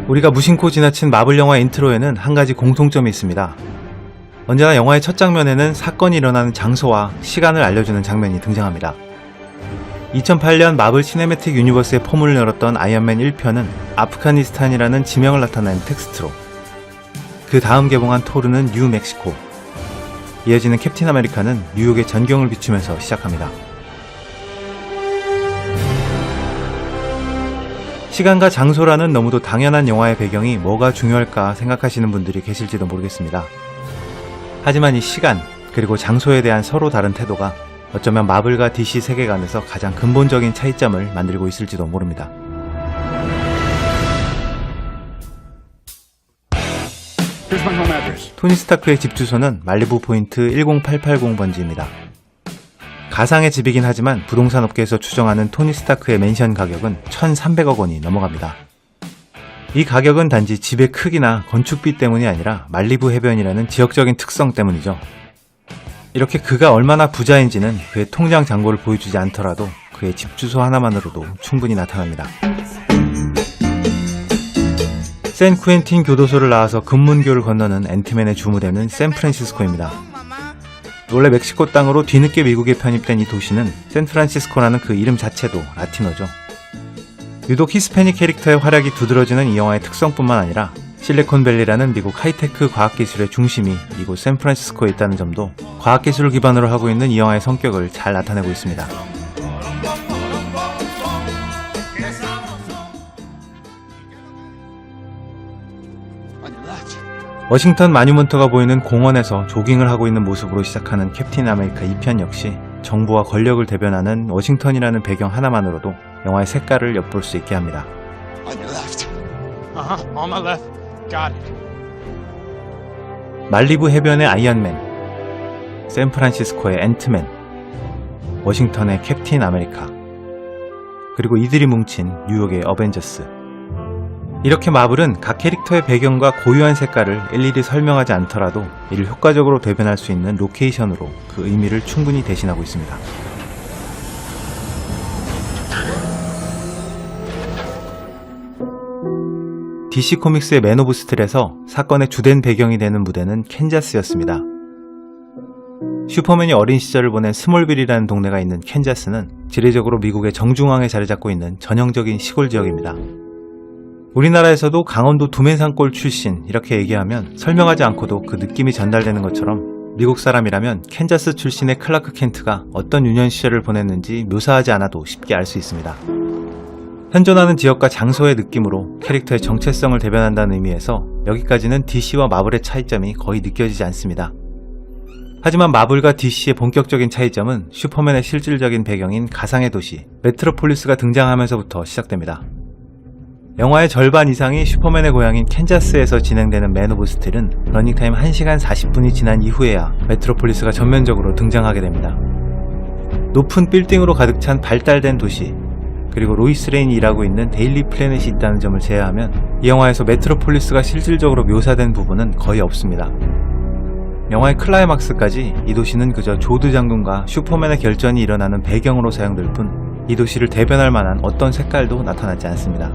우리가 무심코 지나친 마블 영화 인트로에는 한 가지 공통점이 있습니다. 언제나 영화의 첫 장면에는 사건이 일어나는 장소와 시간을 알려주는 장면이 등장합니다. 2008년 마블 시네매틱 유니버스의 포문을 열었던 아이언맨 1편은 아프가니스탄이라는 지명을 나타낸 텍스트로, 그 다음 개봉한 토르는 뉴멕시코, 이어지는 캡틴 아메리카는 뉴욕의 전경을 비추면서 시작합니다. 시간과 장소라는 너무도 당연한 영화의 배경이 뭐가 중요할까 생각하시는 분들이 계실지도 모르겠습니다. 하지만 이 시간, 그리고 장소에 대한 서로 다른 태도가 어쩌면 마블과 DC 세계관에서 가장 근본적인 차이점을 만들고 있을지도 모릅니다. 토니 스타크의 집 주소는 말리부 포인트 10880번지입니다. 가상의 집이긴 하지만 부동산 업계에서 추정하는 토니 스타크의 맨션 가격은 1,300억 원이 넘어갑니다. 이 가격은 단지 집의 크기나 건축비 때문이 아니라 말리부 해변이라는 지역적인 특성 때문이죠. 이렇게 그가 얼마나 부자인지는 그의 통장 잔고를 보여주지 않더라도 그의 집 주소 하나만으로도 충분히 나타납니다. 샌 쿠엔틴 교도소를 나와서 금문교를 건너는 앤트맨의 주무대는 샌프란시스코입니다. 원래 멕시코 땅으로 뒤늦게 미국에 편입된 이 도시는 샌프란시스코라는 그 이름 자체도 라틴어죠. 유독 히스패닉 캐릭터의 활약이 두드러지는 이 영화의 특성뿐만 아니라 실리콘밸리라는 미국 하이테크 과학기술의 중심이 이곳 샌프란시스코에 있다는 점도 과학기술을 기반으로 하고 있는 이 영화의 성격을 잘 나타내고 있습니다. 워싱턴 마뉴먼트가 보이는 공원에서 조깅을 하고 있는 모습으로 시작하는 캡틴 아메리카 2편 역시 정부와 권력을 대변하는 워싱턴이라는 배경 하나만으로도 영화의 색깔을 엿볼 수 있게 합니다. 말리부 해변의 아이언맨, 샌프란시스코의 앤트맨, 워싱턴의 캡틴 아메리카, 그리고 이들이 뭉친 뉴욕의 어벤져스. 이렇게 마블은 각 캐릭터의 배경과 고유한 색깔을 일일이 설명하지 않더라도 이를 효과적으로 대변할 수 있는 로케이션으로 그 의미를 충분히 대신하고 있습니다. DC 코믹스의 맨 오브 스틸에서 사건의 주된 배경이 되는 무대는 캔자스였습니다. 슈퍼맨이 어린 시절을 보낸 스몰빌이라는 동네가 있는 캔자스는 지리적으로 미국의 정중앙에 자리 잡고 있는 전형적인 시골 지역입니다. 우리나라에서도 강원도 두맨산골 출신 이렇게 얘기하면 설명하지 않고도 그 느낌이 전달되는 것처럼 미국 사람이라면 캔자스 출신의 클라크 켄트가 어떤 유년 시절을 보냈는지 묘사하지 않아도 쉽게 알 수 있습니다. 현존하는 지역과 장소의 느낌으로 캐릭터의 정체성을 대변한다는 의미에서 여기까지는 DC와 마블의 차이점이 거의 느껴지지 않습니다. 하지만 마블과 DC의 본격적인 차이점은 슈퍼맨의 실질적인 배경인 가상의 도시 메트로폴리스가 등장하면서부터 시작됩니다. 영화의 절반 이상이 슈퍼맨의 고향인 캔자스에서 진행되는 맨 오브 스틸은 러닝타임 1시간 40분이 지난 이후에야 메트로폴리스가 전면적으로 등장하게 됩니다. 높은 빌딩으로 가득 찬 발달된 도시, 그리고 로이스 레인이 일하고 있는 데일리 플래닛이 있다는 점을 제외하면 이 영화에서 메트로폴리스가 실질적으로 묘사된 부분은 거의 없습니다. 영화의 클라이막스까지 이 도시는 그저 조드 장군과 슈퍼맨의 결전이 일어나는 배경으로 사용될 뿐 이 도시를 대변할 만한 어떤 색깔도 나타나지 않습니다.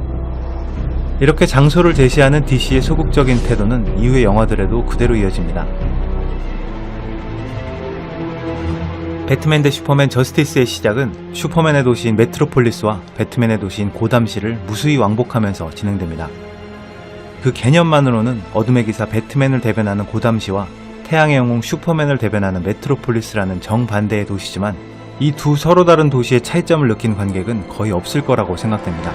이렇게 장소를 제시하는 DC의 소극적인 태도는 이후의 영화들에도 그대로 이어집니다. 배트맨 대 슈퍼맨 저스티스의 시작은 슈퍼맨의 도시인 메트로폴리스와 배트맨의 도시인 고담시를 무수히 왕복하면서 진행됩니다. 그 개념만으로는 어둠의 기사 배트맨을 대변하는 고담시와 태양의 영웅 슈퍼맨을 대변하는 메트로폴리스라는 정반대의 도시지만 이 두 서로 다른 도시의 차이점을 느낀 관객은 거의 없을 거라고 생각됩니다.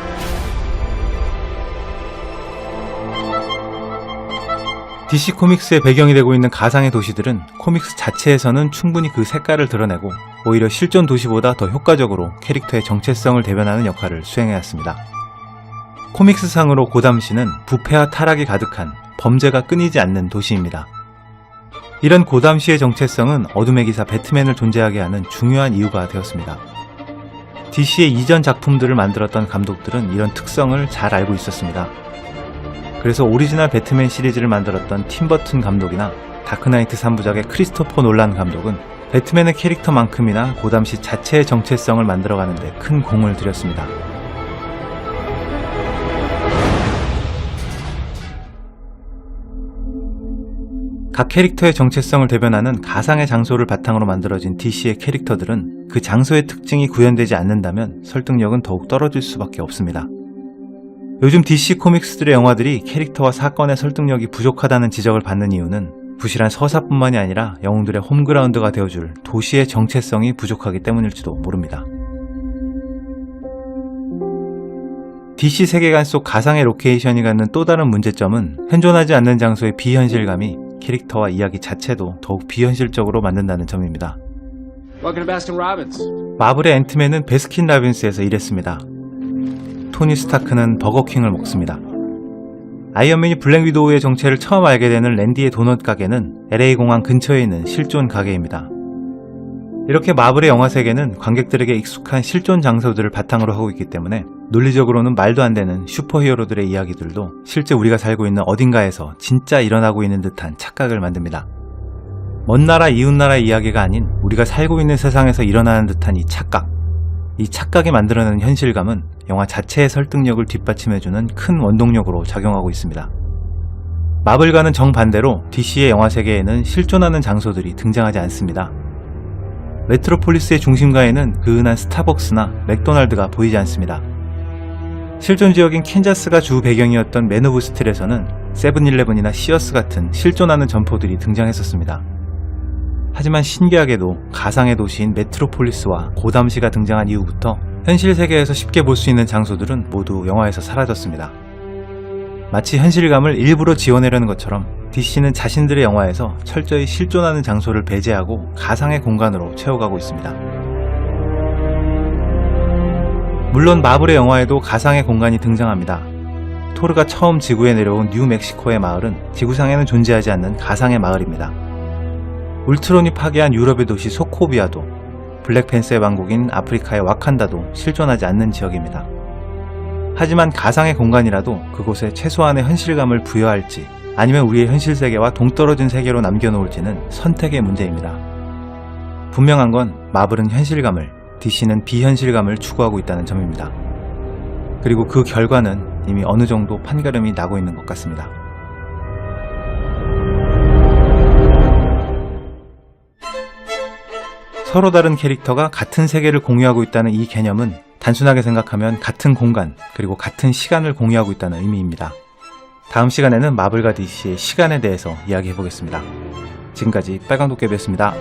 DC 코믹스의 배경이 되고 있는 가상의 도시들은 코믹스 자체에서는 충분히 그 색깔을 드러내고 오히려 실존 도시보다 더 효과적으로 캐릭터의 정체성을 대변하는 역할을 수행해왔습니다. 코믹스상으로 고담시는 부패와 타락이 가득한 범죄가 끊이지 않는 도시입니다. 이런 고담시의 정체성은 어둠의 기사 배트맨을 존재하게 하는 중요한 이유가 되었습니다. DC의 이전 작품들을 만들었던 감독들은 이런 특성을 잘 알고 있었습니다. 그래서 오리지널 배트맨 시리즈를 만들었던 팀 버튼 감독이나 다크나이트 3부작의 크리스토퍼 놀란 감독은 배트맨의 캐릭터만큼이나 고담시 자체의 정체성을 만들어가는 데 큰 공을 들였습니다. 각 캐릭터의 정체성을 대변하는 가상의 장소를 바탕으로 만들어진 DC의 캐릭터들은 그 장소의 특징이 구현되지 않는다면 설득력은 더욱 떨어질 수밖에 없습니다. 요즘 DC 코믹스들의 영화들이 캐릭터와 사건의 설득력이 부족하다는 지적을 받는 이유는 부실한 서사뿐만이 아니라 영웅들의 홈그라운드가 되어줄 도시의 정체성이 부족하기 때문일지도 모릅니다. DC 세계관 속 가상의 로케이션이 갖는 또 다른 문제점은 현존하지 않는 장소의 비현실감이 캐릭터와 이야기 자체도 더욱 비현실적으로 만든다는 점입니다. 마블의 앤트맨은 베스킨 라빈스에서 일했습니다. 토니 스타크는 버거킹을 먹습니다. 아이언맨이 블랙 위도우의 정체를 처음 알게 되는 랜디의 도넛 가게는 LA 공항 근처에 있는 실존 가게입니다. 이렇게 마블의 영화 세계는 관객들에게 익숙한 실존 장소들을 바탕으로 하고 있기 때문에 논리적으로는 말도 안 되는 슈퍼히어로들의 이야기들도 실제 우리가 살고 있는 어딘가에서 진짜 일어나고 있는 듯한 착각을 만듭니다. 먼 나라 이웃나라의 이야기가 아닌 우리가 살고 있는 세상에서 일어나는 듯한 이 착각이 만들어내는 현실감은 영화 자체의 설득력을 뒷받침해주는 큰 원동력으로 작용하고 있습니다. 마블과는 정반대로 DC의 영화 세계에는 실존하는 장소들이 등장하지 않습니다. 메트로폴리스의 중심가에는 그은한 스타벅스나 맥도날드가 보이지 않습니다. 실존 지역인 캔자스가 주 배경이었던 맨 오브 스틸에서는 세븐일레븐이나 시어스 같은 실존하는 점포들이 등장했었습니다. 하지만 신기하게도 가상의 도시인 메트로폴리스와 고담시가 등장한 이후부터 현실 세계에서 쉽게 볼 수 있는 장소들은 모두 영화에서 사라졌습니다. 마치 현실감을 일부러 지어내려는 것처럼 DC는 자신들의 영화에서 철저히 실존하는 장소를 배제하고 가상의 공간으로 채워가고 있습니다. 물론 마블의 영화에도 가상의 공간이 등장합니다. 토르가 처음 지구에 내려온 뉴멕시코의 마을은 지구상에는 존재하지 않는 가상의 마을입니다. 울트론이 파괴한 유럽의 도시 소코비아도, 블랙팬서의 왕국인 아프리카의 와칸다도 실존하지 않는 지역입니다. 하지만 가상의 공간이라도 그곳에 최소한의 현실감을 부여할지 아니면 우리의 현실 세계와 동떨어진 세계로 남겨놓을지는 선택의 문제입니다. 분명한 건 마블은 현실감을, DC는 비현실감을 추구하고 있다는 점입니다. 그리고 그 결과는 이미 어느 정도 판가름이 나고 있는 것 같습니다. 서로 다른 캐릭터가 같은 세계를 공유하고 있다는 이 개념은 단순하게 생각하면 같은 공간, 그리고 같은 시간을 공유하고 있다는 의미입니다. 다음 시간에는 마블과 DC의 시간에 대해서 이야기해보겠습니다. 지금까지 빨강도깨비였습니다.